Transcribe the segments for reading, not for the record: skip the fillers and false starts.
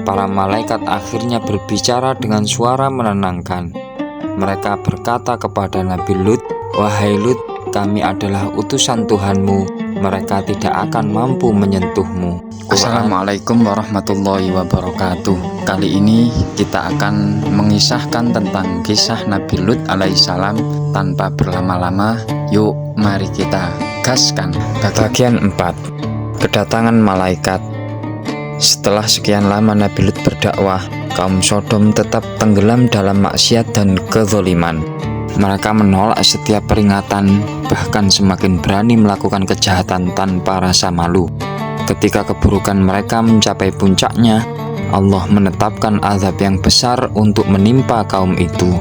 para malaikat akhirnya berbicara dengan suara menenangkan. Mereka berkata kepada Nabi Lut, "Wahai Lut, kami adalah utusan Tuhanmu. Mereka tidak akan mampu menyentuhmu." Assalamualaikum warahmatullahi wabarakatuh. Kali ini kita akan mengisahkan tentang kisah Nabi Lut alaihissalam. Tanpa berlama-lama, yuk mari kita gaskan. Bagian 4. Kedatangan malaikat. Setelah sekian lama Nabi Lut berdakwah, kaum Sodom tetap tenggelam dalam maksiat dan kezaliman. Mereka menolak setiap peringatan, bahkan semakin berani melakukan kejahatan tanpa rasa malu. Ketika keburukan mereka mencapai puncaknya, Allah menetapkan azab yang besar untuk menimpa kaum itu.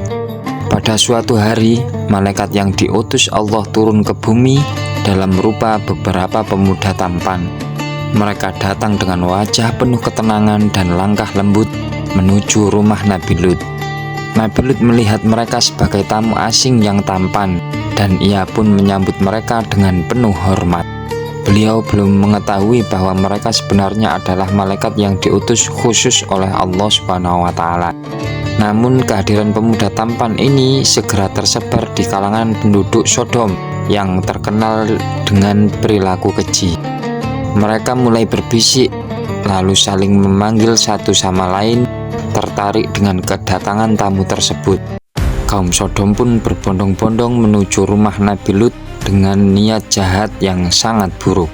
Pada suatu hari, malaikat yang diutus Allah turun ke bumi dalam rupa beberapa pemuda tampan. Mereka datang dengan wajah penuh ketenangan dan langkah lembut menuju rumah Nabi Lut. Nabi Lut melihat mereka sebagai tamu asing yang tampan, dan ia pun menyambut mereka dengan penuh hormat. Beliau belum mengetahui bahwa mereka sebenarnya adalah malaikat yang diutus khusus oleh Allah Subhanahu wa Ta'ala. Namun kehadiran pemuda tampan ini segera tersebar di kalangan penduduk Sodom yang terkenal dengan perilaku keji. Mereka mulai berbisik, lalu saling memanggil satu sama lain, tertarik dengan kedatangan tamu tersebut. Kaum Sodom pun berbondong-bondong menuju rumah Nabi Lut dengan niat jahat yang sangat buruk.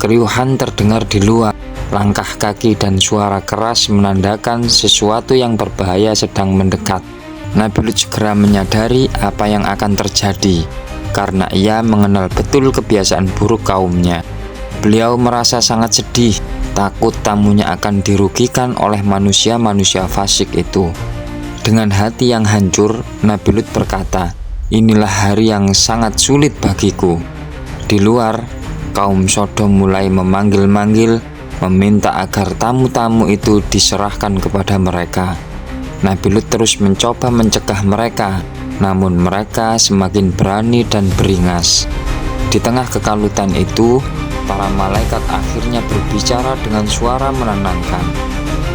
Keriuhan terdengar di luar, langkah kaki dan suara keras menandakan sesuatu yang berbahaya sedang mendekat. Nabi Lut segera menyadari apa yang akan terjadi, karena ia mengenal betul kebiasaan buruk kaumnya. Beliau merasa sangat sedih, takut tamunya akan dirugikan oleh manusia-manusia fasik itu. Dengan hati yang hancur, Nabi Lut berkata, "Inilah hari yang sangat sulit bagiku." Di luar, kaum Sodom mulai memanggil-manggil, meminta agar tamu-tamu itu diserahkan kepada mereka. Nabi Lut terus mencoba mencegah mereka, namun mereka semakin berani dan beringas. Di tengah kekalutan itu, para malaikat akhirnya berbicara dengan suara menenangkan.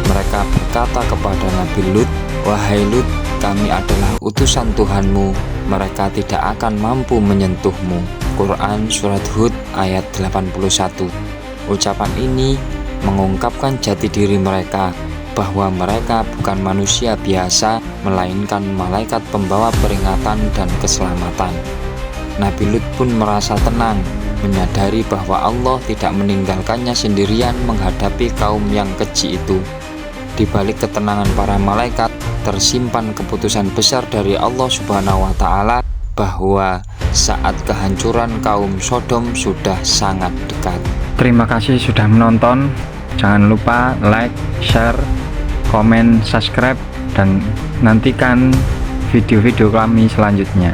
Mereka berkata kepada Nabi Lut, "Wahai Lut, kami adalah utusan Tuhanmu. Mereka tidak akan mampu menyentuhmu." Quran Surat Hud ayat 81. Ucapan ini mengungkapkan jati diri mereka, bahwa mereka bukan manusia biasa, melainkan malaikat pembawa peringatan dan keselamatan. Nabi Lut pun merasa tenang, menyadari bahwa Allah tidak meninggalkannya sendirian menghadapi kaum yang keji itu. Di balik ketenangan para malaikat, tersimpan keputusan besar dari Allah Subhanahu wa Ta'ala, bahwa saat kehancuran kaum Sodom sudah sangat dekat. Terima kasih sudah menonton. Jangan lupa like, share, komen, subscribe, dan nantikan video-video kami selanjutnya.